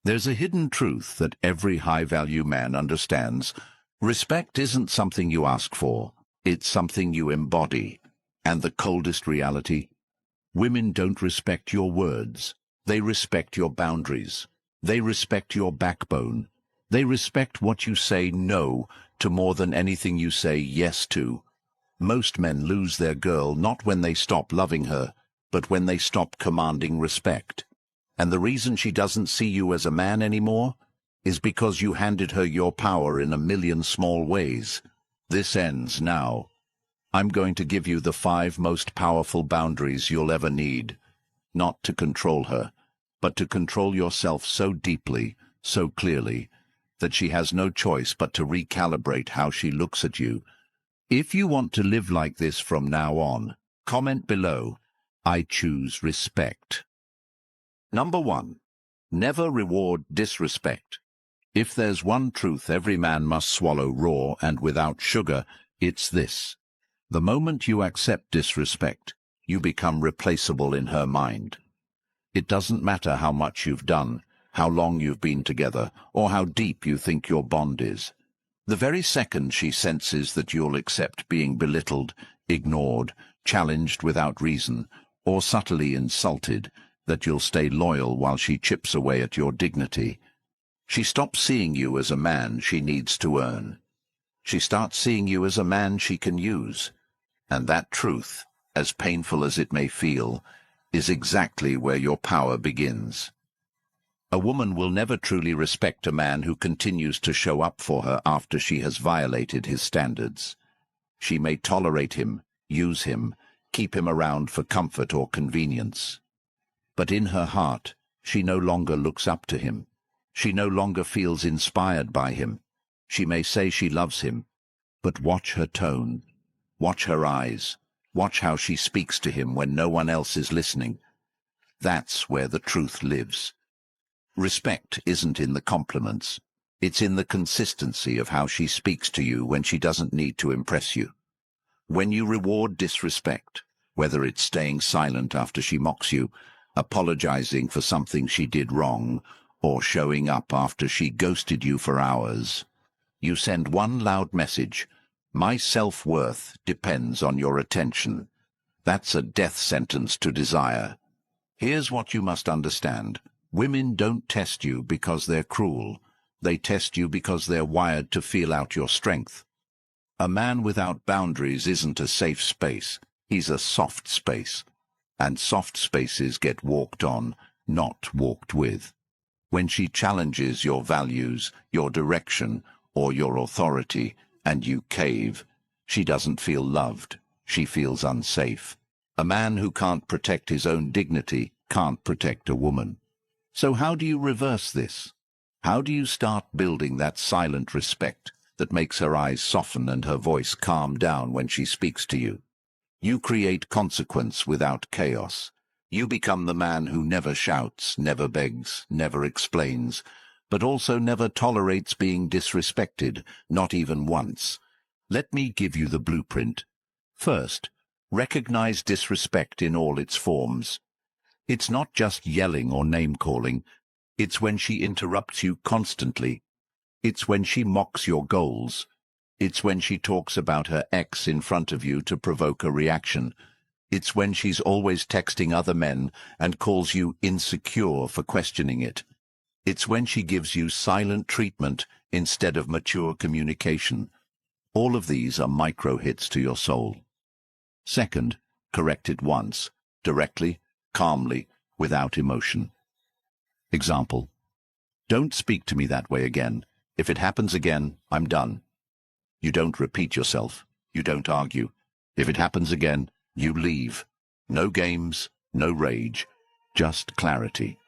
There's a hidden truth that every high-value man understands. Respect isn't something you ask for, it's something you embody. And the coldest reality? Women don't respect your words. They respect your boundaries. They respect your backbone. They respect what you say no to more than anything you say yes to. Most men lose their girl not when they stop loving her, but when they stop commanding respect. And the reason she doesn't see you as a man anymore is because you handed her your power in a million small ways. This ends now. I'm going to give you the 5 most powerful boundaries you'll ever need. Not to control her, but to control yourself so deeply, so clearly, that she has no choice but to recalibrate how she looks at you. If you want to live like this from now on, comment below, I choose respect. Number 1. Never reward disrespect. If there's one truth every man must swallow raw and without sugar, it's this. The moment you accept disrespect, you become replaceable in her mind. It doesn't matter how much you've done, how long you've been together, or how deep you think your bond is. The very second she senses that you'll accept being belittled, ignored, challenged without reason, or subtly insulted, that you'll stay loyal while she chips away at your dignity, she stops seeing you as a man she needs to earn. She starts seeing you as a man she can use. And that truth, as painful as it may feel, is exactly where your power begins. A woman will never truly respect a man who continues to show up for her after she has violated his standards. She may tolerate him, use him, keep him around for comfort or convenience. But in her heart, she no longer looks up to him. She no longer feels inspired by him. She may say she loves him, but watch her tone. Watch her eyes. Watch how she speaks to him when no one else is listening. That's where the truth lives. Respect isn't in the compliments. It's in the consistency of how she speaks to you when she doesn't need to impress you. When you reward disrespect, whether it's staying silent after she mocks you, apologizing for something she did wrong, or showing up after she ghosted you for hours, you send one loud message: my self-worth depends on your attention. That's a death sentence to desire. Here's what you must understand. Women don't test you because they're cruel. They test you because they're wired to feel out your strength. A man without boundaries isn't a safe space. He's a soft space. And soft spaces get walked on, not walked with. When she challenges your values, your direction, or your authority, and you cave, she doesn't feel loved. She feels unsafe. A man who can't protect his own dignity can't protect a woman. So how do you reverse this? How do you start building that silent respect that makes her eyes soften and her voice calm down when she speaks to you? You create consequence without chaos. You become the man who never shouts, never begs, never explains, but also never tolerates being disrespected, not even once. Let me give you the blueprint. First, recognize disrespect in all its forms. It's not just yelling or name-calling. It's when she interrupts you constantly. It's when she mocks your goals. It's when she talks about her ex in front of you to provoke a reaction. It's when she's always texting other men and calls you insecure for questioning it. It's when she gives you silent treatment instead of mature communication. All of these are micro-hits to your soul. Second, correct it once, directly, calmly, without emotion. Example: don't speak to me that way again. If it happens again, I'm done. You don't repeat yourself. You don't argue. If it happens again, you leave. No games, no rage, just clarity.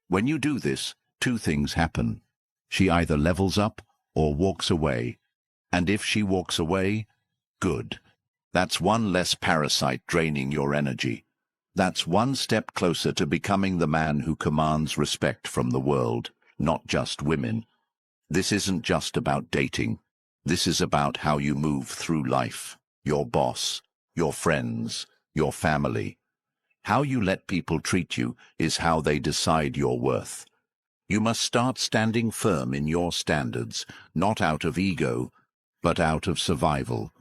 When you do this, 2 things happen. She either levels up or walks away. And if she walks away, good. That's one less parasite draining your energy. That's one step closer to becoming the man who commands respect from the world, not just women. This isn't just about dating. This is about how you move through life, your boss, your friends, your family. How you let people treat you is how they decide your worth. You must start standing firm in your standards, not out of ego, but out of survival.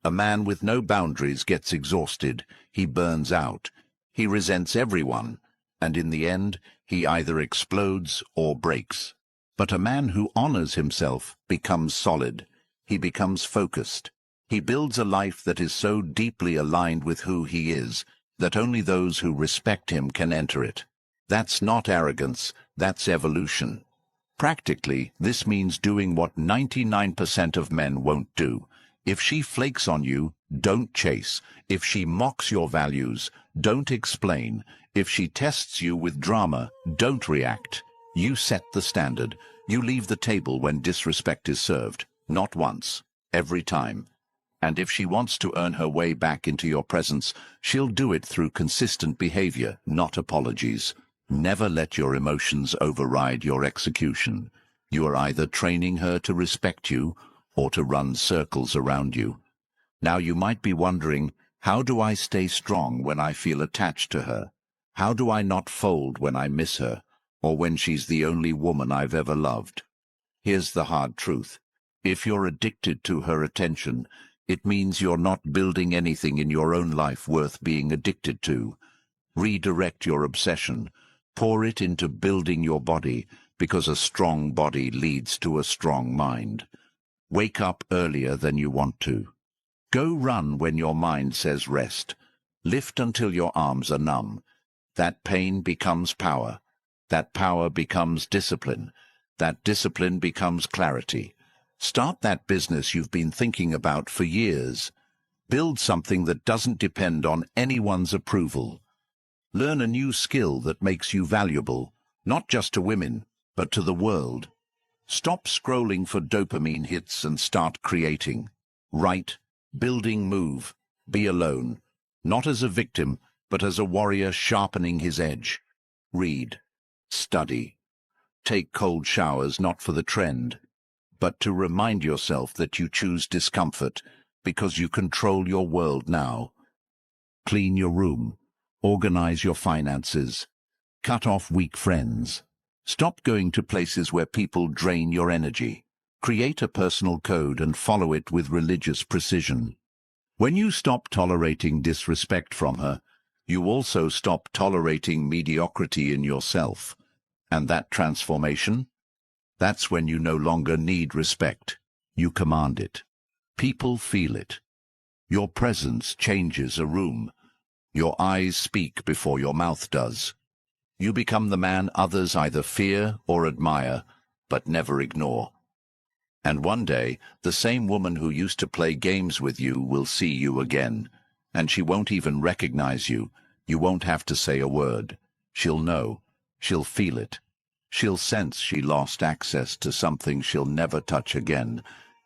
A man with no boundaries gets exhausted, he burns out, he resents everyone, and in the end, he either explodes or breaks. But a man who honors himself becomes solid, he becomes focused. He builds a life that is so deeply aligned with who he is, that only those who respect him can enter it. That's not arrogance, that's evolution. Practically, this means doing what 99% of men won't do. If she flakes on you, don't chase. If she mocks your values, don't explain. If she tests you with drama, don't react. You set the standard. You leave the table when disrespect is served. Not once, every time. And if she wants to earn her way back into your presence, she'll do it through consistent behavior, not apologies. Never let your emotions override your execution. You are either training her to respect you or to run circles around you. Now you might be wondering, how do I stay strong when I feel attached to her? How do I not fold when I miss her, or when she's the only woman I've ever loved? Here's the hard truth. If you're addicted to her attention, it means you're not building anything in your own life worth being addicted to. Redirect your obsession. Pour it into building your body, because a strong body leads to a strong mind. Wake up earlier than you want to. Go run when your mind says rest. Lift until your arms are numb. That pain becomes power. That power becomes discipline. That discipline becomes clarity. Start that business you've been thinking about for years. Build something that doesn't depend on anyone's approval. Learn a new skill that makes you valuable, not just to women, but to the world. Stop scrolling for dopamine hits and start creating. Write, building, move, be alone. Not as a victim, but as a warrior sharpening his edge. Read, study. Take cold showers not for the trend, but to remind yourself that you choose discomfort because you control your world now. Clean your room. Organize your finances. Cut off weak friends. Stop going to places where people drain your energy. Create a personal code and follow it with religious precision. When you stop tolerating disrespect from her, you also stop tolerating mediocrity in yourself. And that transformation? That's when you no longer need respect. You command it. People feel it. Your presence changes a room. Your eyes speak before your mouth does. You become the man others either fear or admire, but never ignore. And one day, the same woman who used to play games with you will see you again, and she won't even recognize you. You won't have to say a word. She'll know. She'll feel it. She'll sense she lost access to something she'll never touch again,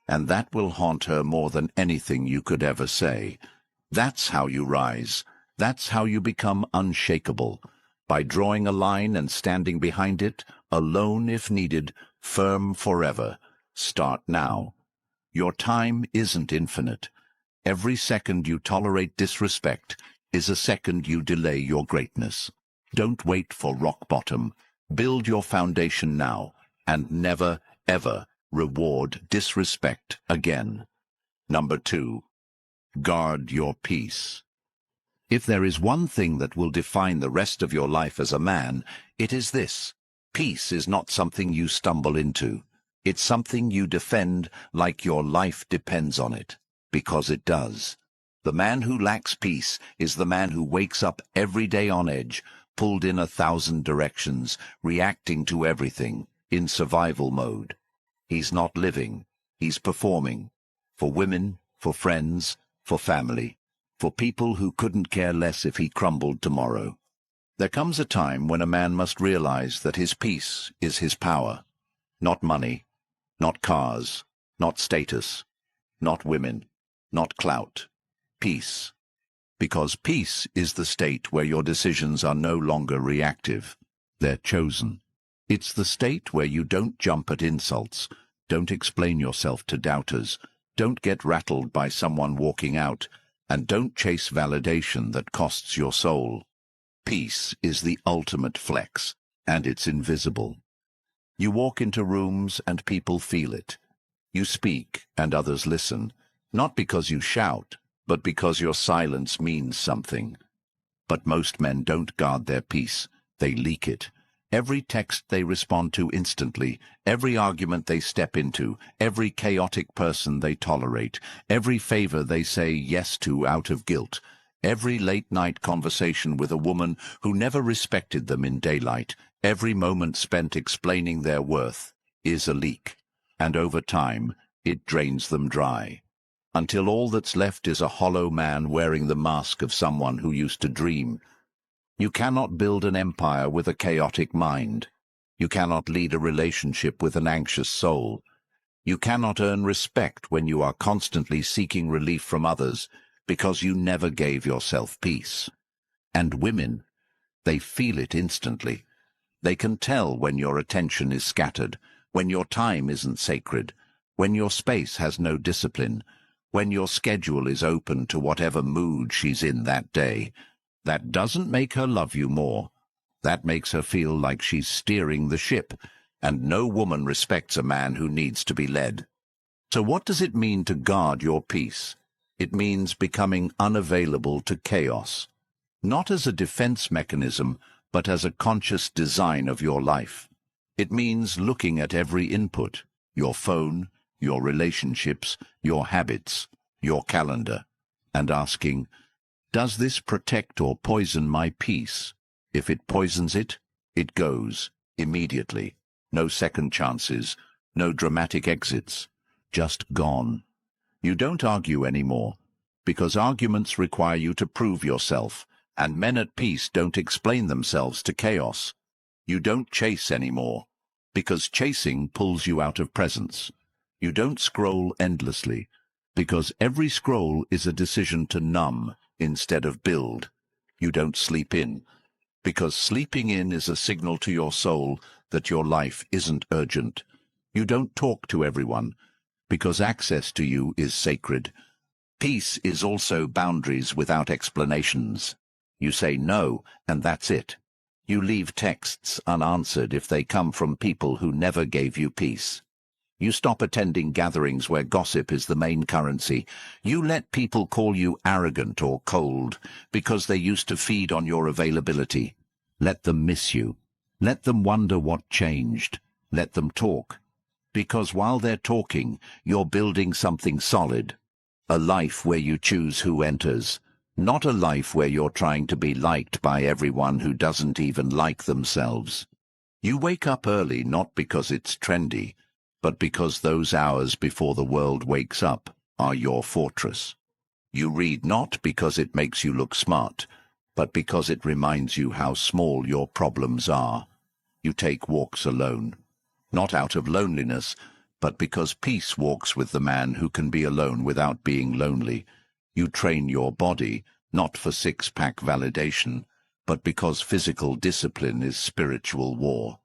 and that will haunt her more than anything you could ever say. That's how you rise. That's how you become unshakable, by drawing a line and standing behind it, alone if needed, firm forever. Start now. Your time isn't infinite. Every second you tolerate disrespect is a second you delay your greatness. Don't wait for rock bottom. Build your foundation now, and never, ever reward disrespect again. Number 2. Guard your peace. If there is one thing that will define the rest of your life as a man, it is this. Peace is not something you stumble into. It's something you defend like your life depends on it, because it does. The man who lacks peace is the man who wakes up every day on edge, pulled in 1,000 directions, reacting to everything, in survival mode. He's not living, he's performing. For women, for friends, for family. For people who couldn't care less if he crumbled tomorrow. There comes a time when a man must realize that his peace is his power. Not money, not cars, not status, not women, not clout. Peace. Because peace is the state where your decisions are no longer reactive. They're chosen. It's the state where you don't jump at insults, don't explain yourself to doubters, don't get rattled by someone walking out, and don't chase validation that costs your soul. Peace is the ultimate flex, and it's invisible. You walk into rooms and people feel it. You speak and others listen, not because you shout, but because your silence means something. But most men don't guard their peace. They leak it. Every text they respond to instantly, every argument they step into, every chaotic person they tolerate, every favor they say yes to out of guilt, every late-night conversation with a woman who never respected them in daylight, every moment spent explaining their worth, is a leak. And over time, it drains them dry, until all that's left is a hollow man wearing the mask of someone who used to dream. You cannot build an empire with a chaotic mind. You cannot lead a relationship with an anxious soul. You cannot earn respect when you are constantly seeking relief from others because you never gave yourself peace. And women, they feel it instantly. They can tell when your attention is scattered, when your time isn't sacred, when your space has no discipline, when your schedule is open to whatever mood she's in that day. That doesn't make her love you more. That makes her feel like she's steering the ship, and no woman respects a man who needs to be led. So what does it mean to guard your peace? It means becoming unavailable to chaos, not as a defense mechanism, but as a conscious design of your life. It means looking at every input, your phone, your relationships, your habits, your calendar, and asking, does this protect or poison my peace? If it poisons it, it goes, immediately. No second chances, no dramatic exits, just gone. You don't argue anymore, because arguments require you to prove yourself, and men at peace don't explain themselves to chaos. You don't chase anymore, because chasing pulls you out of presence. You don't scroll endlessly, because every scroll is a decision to numb instead of build. You don't sleep in, because sleeping in is a signal to your soul that your life isn't urgent. You don't talk to everyone, because access to you is sacred. Peace is also boundaries without explanations. You say no, and that's it. You leave texts unanswered if they come from people who never gave you peace. You stop attending gatherings where gossip is the main currency. You let people call you arrogant or cold because they used to feed on your availability. Let them miss you. Let them wonder what changed. Let them talk. Because while they're talking, you're building something solid. A life where you choose who enters. Not a life where you're trying to be liked by everyone who doesn't even like themselves. You wake up early not because it's trendy, but because those hours before the world wakes up are your fortress. You read not because it makes you look smart, but because it reminds you how small your problems are. You take walks alone, not out of loneliness, but because peace walks with the man who can be alone without being lonely. You train your body, not for six-pack validation, but because physical discipline is spiritual war.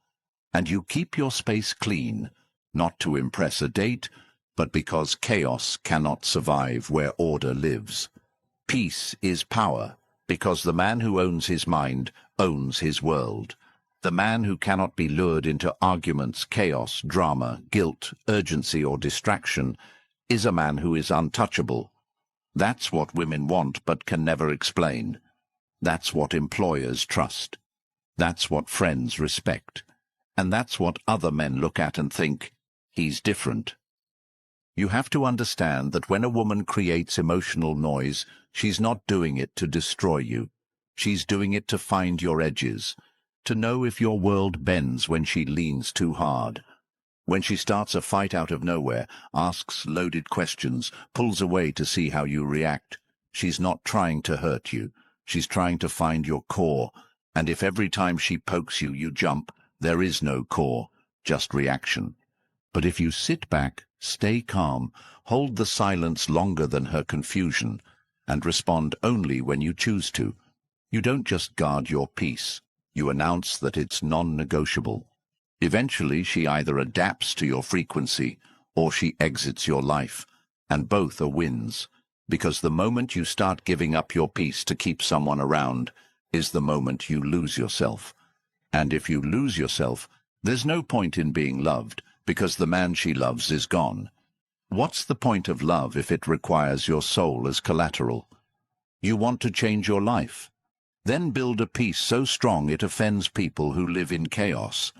And you keep your space clean, not to impress a date, but because chaos cannot survive where order lives. Peace is power, because the man who owns his mind owns his world. The man who cannot be lured into arguments, chaos, drama, guilt, urgency, or distraction is a man who is untouchable. That's what women want but can never explain. That's what employers trust. That's what friends respect. And that's what other men look at and think, he's different. You have to understand that when a woman creates emotional noise, she's not doing it to destroy you. She's doing it to find your edges, to know if your world bends when she leans too hard. When she starts a fight out of nowhere, asks loaded questions, pulls away to see how you react, she's not trying to hurt you. She's trying to find your core, and if every time she pokes you, you jump, there is no core, just reaction. But if you sit back, stay calm, hold the silence longer than her confusion, and respond only when you choose to, you don't just guard your peace, you announce that it's non-negotiable. Eventually she either adapts to your frequency or she exits your life, and both are wins, because the moment you start giving up your peace to keep someone around is the moment you lose yourself. And if you lose yourself, There's no point in being loved, because the man she loves is gone. What's the point of love if it requires your soul as collateral? You want to change your life? Then build a peace so strong it offends people who live in chaos.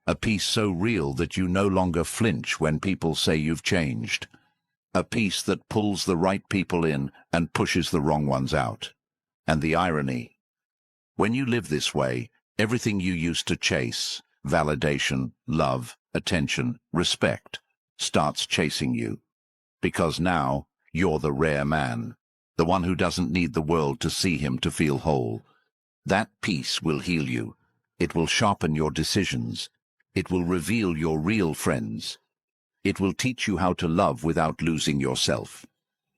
A peace so real that you no longer flinch when people say you've changed. A peace that pulls the right people in and pushes the wrong ones out. And the irony: when you live this way, everything you used to chase, validation, love, attention, respect, starts chasing you. Because now you're the rare man, the one who doesn't need the world to see him to feel whole. That peace will heal you. It will sharpen your decisions. It will reveal your real friends. It will teach you how to love without losing yourself.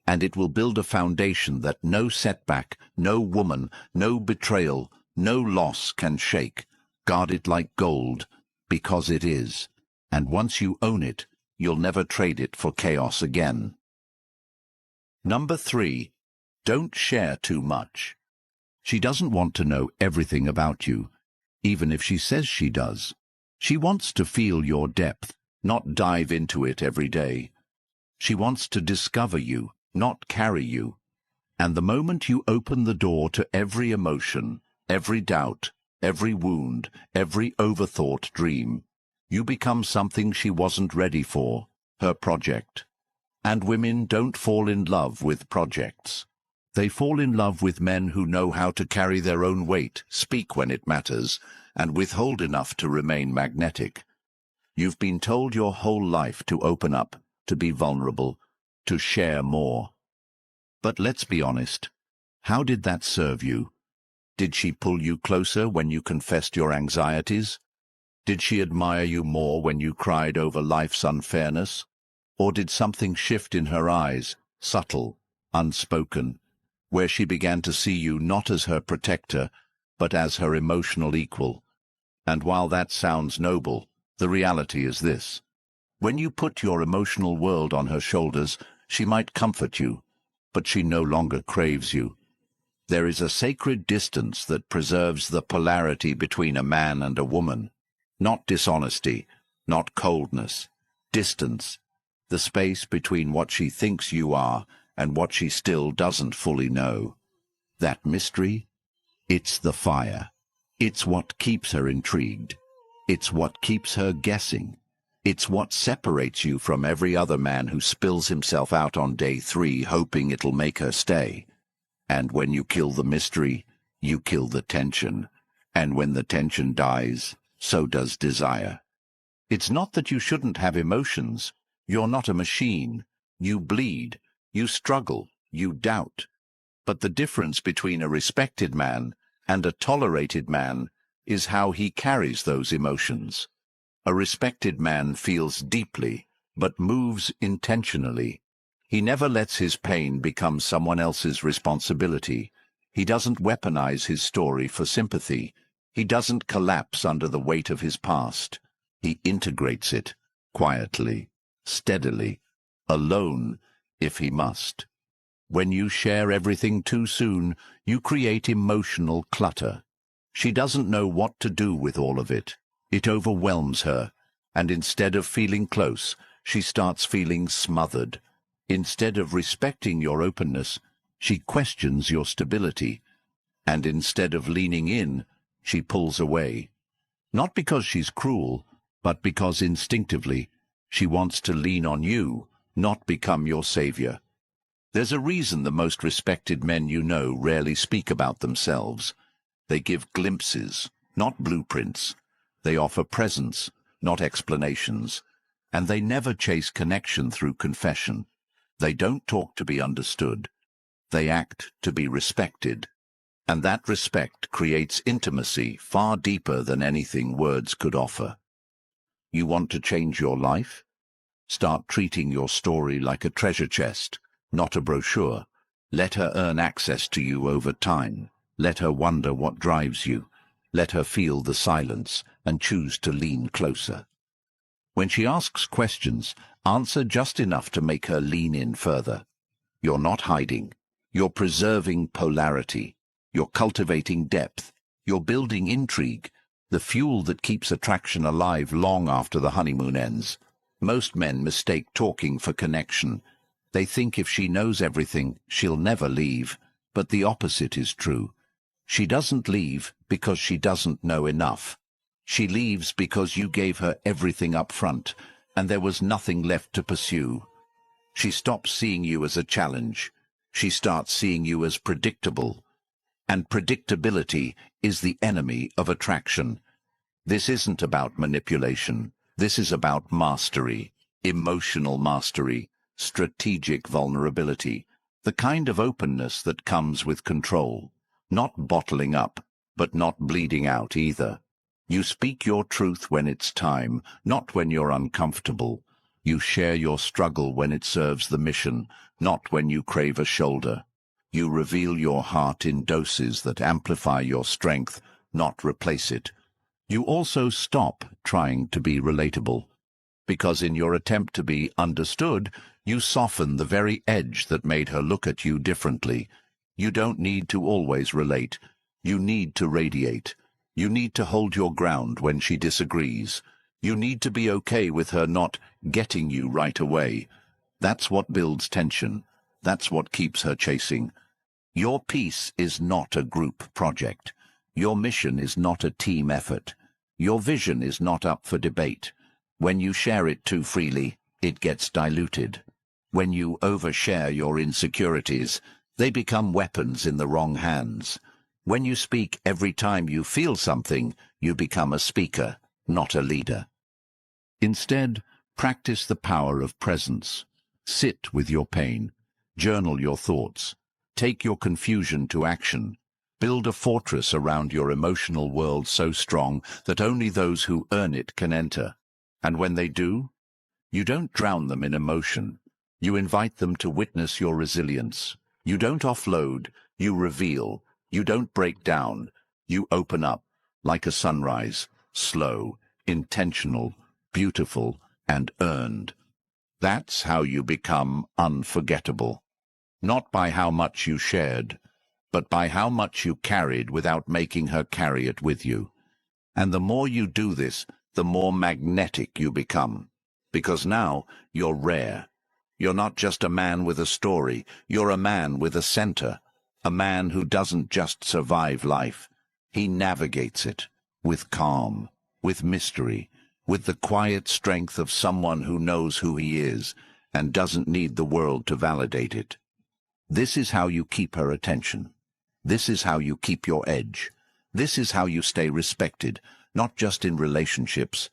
And it will build a foundation that no setback, no woman, no betrayal, no loss can shake. Guard it like gold, because it is. And once you own it, you'll never trade it for chaos again. Number 3. Don't share too much. She doesn't want to know everything about you, even if she says she does. She wants to feel your depth, not dive into it every day. She wants to discover you, not carry you. And the moment you open the door to every emotion, every doubt, every wound, every overthought dream, you become something she wasn't ready for, her project. And women don't fall in love with projects. They fall in love with men who know how to carry their own weight, speak when it matters, and withhold enough to remain magnetic. You've been told your whole life to open up, to be vulnerable, to share more. But let's be honest, how did that serve you? Did she pull you closer when you confessed your anxieties? Did she admire you more when you cried over life's unfairness? Or did something shift in her eyes, subtle, unspoken, where she began to see you not as her protector, but as her emotional equal? And while that sounds noble, the reality is this: when you put your emotional world on her shoulders, she might comfort you, but she no longer craves you. There is a sacred distance that preserves the polarity between a man and a woman. Not dishonesty, not coldness. Distance. The space between what she thinks you are and what she still doesn't fully know. That mystery? It's the fire. It's what keeps her intrigued. It's what keeps her guessing. It's what separates you from every other man who spills himself out on day 3 hoping it'll make her stay. And when you kill the mystery, you kill the tension. And when the tension dies, so does desire. It's not that you shouldn't have emotions. You're not a machine. You bleed. You struggle. You doubt. But the difference between a respected man and a tolerated man is how he carries those emotions. A respected man feels deeply, but moves intentionally. He never lets his pain become someone else's responsibility. He doesn't weaponize his story for sympathy. He doesn't collapse under the weight of his past. He integrates it, quietly, steadily, alone, if he must. When you share everything too soon, you create emotional clutter. She doesn't know what to do with all of it. It overwhelms her, and instead of feeling close, she starts feeling smothered. Instead of respecting your openness, she questions your stability. And instead of leaning in, she pulls away. Not because she's cruel, but because instinctively she wants to lean on you, not become your savior. There's a reason the most respected men you know rarely speak about themselves. They give glimpses, not blueprints. They offer presence, not explanations. And they never chase connection through confession. They don't talk to be understood. They act to be respected. And that respect creates intimacy far deeper than anything words could offer. You want to change your life? Start treating your story like a treasure chest, not a brochure. Let her earn access to you over time. Let her wonder what drives you. Let her feel the silence and choose to lean closer. When she asks questions, answer just enough to make her lean in further. You're not hiding. You're preserving polarity. You're cultivating depth. You're building intrigue. the fuel that keeps attraction alive long after the honeymoon ends. Most men mistake talking for connection. They think if she knows everything, she'll never leave. But the opposite is true. She doesn't leave because she doesn't know enough. She leaves because you gave her everything up front, and there was nothing left to pursue. She stops seeing you as a challenge. She starts seeing you as predictable. And predictability is the enemy of attraction. This isn't about manipulation. This is about mastery, emotional mastery, strategic vulnerability, the kind of openness that comes with control. Not bottling up, but not bleeding out either. You speak your truth when it's time, not when you're uncomfortable. You share your struggle when it serves the mission, not when you crave a shoulder. You reveal your heart in doses that amplify your strength, not replace it. You also stop trying to be relatable, because in your attempt to be understood, you soften the very edge that made her look at you differently. You don't need to always relate. You need to radiate. You need to hold your ground when she disagrees. You need to be okay with her not getting you right away. That's what builds tension. That's what keeps her chasing. Your peace is not a group project. Your mission is not a team effort. Your vision is not up for debate. When you share it too freely, it gets diluted. When you overshare your insecurities, they become weapons in the wrong hands. When you speak every time you feel something, you become a speaker, not a leader. Instead, practice the power of presence. Sit with your pain. Journal your thoughts. Take your confusion to action. Build a fortress around your emotional world so strong that only those who earn it can enter. And when they do, you don't drown them in emotion. You invite them to witness your resilience. You don't offload, you reveal. You don't break down, you open up, like a sunrise, slow, intentional, beautiful, and earned. That's how you become unforgettable. Not by how much you shared, but by how much you carried without making her carry it with you. And the more you do this, the more magnetic you become. Because now you're rare. You're not just a man with a story, you're a man with a center. A man who doesn't just survive life. He navigates it, with calm, with mystery, with the quiet strength of someone who knows who he is and doesn't need the world to validate it. This is how you keep her attention. This is how you keep your edge. This is how you stay respected, not just in relationships,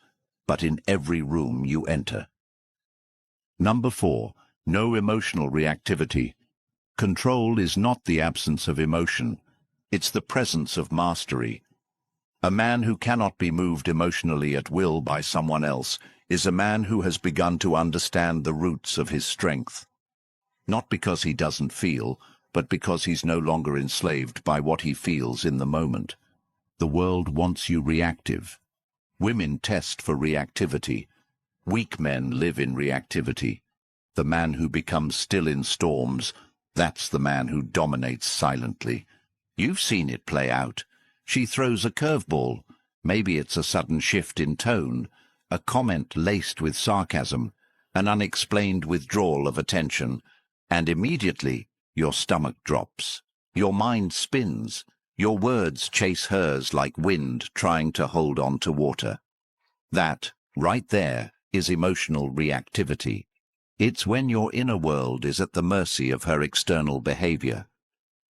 but in every room you enter. Number 4, no emotional reactivity. Control is not the absence of emotion. It's the presence of mastery. A man who cannot be moved emotionally at will by someone else is a man who has begun to understand the roots of his strength. Not because he doesn't feel, but because he's no longer enslaved by what he feels in the moment. The world wants you reactive. Women test for reactivity. Weak men live in reactivity. The man who becomes still in storms, that's the man who dominates silently. You've seen it play out. She throws a curveball. Maybe it's a sudden shift in tone, a comment laced with sarcasm, an unexplained withdrawal of attention, and immediately your stomach drops. Your mind spins. Your words chase hers like wind trying to hold on to water. That, right there, is emotional reactivity. It's when your inner world is at the mercy of her external behavior.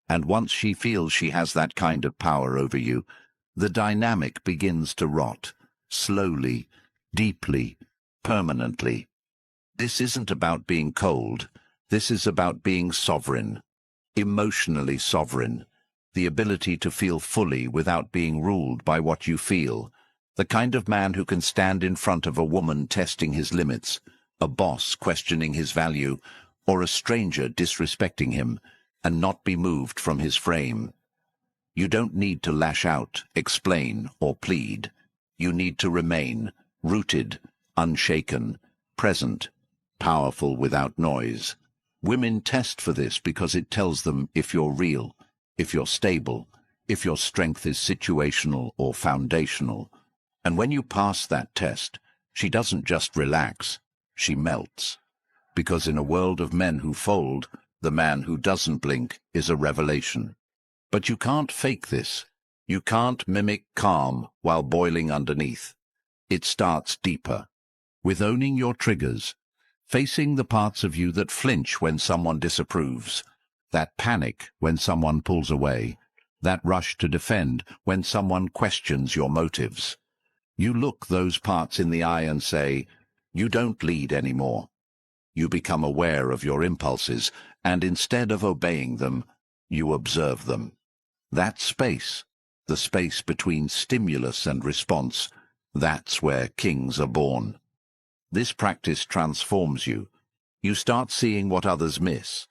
And once she feels she has that kind of power over you, the dynamic begins to rot, slowly, deeply, permanently. This isn't about being cold. This is about being sovereign, emotionally sovereign, the ability to feel fully without being ruled by what you feel, the kind of man who can stand in front of a woman testing his limits, a boss questioning his value, or a stranger disrespecting him, and not be moved from his frame. You don't need to lash out, explain, or plead. You need to remain, rooted, unshaken, present, powerful without noise. Women test for this because it tells them if you're real, if you're stable, if your strength is situational or foundational. And when you pass that test, she doesn't just relax, she melts. Because in a world of men who fold, the man who doesn't blink is a revelation. But you can't fake this. You can't mimic calm while boiling underneath. It starts deeper, with owning your triggers, facing the parts of you that flinch when someone disapproves, that panic when someone pulls away, that rush to defend when someone questions your motives. You look those parts in the eye and say, you don't lead anymore. You become aware of your impulses, and instead of obeying them, you observe them. That space, the space between stimulus and response, that's where kings are born. This practice transforms you. You start seeing what others miss,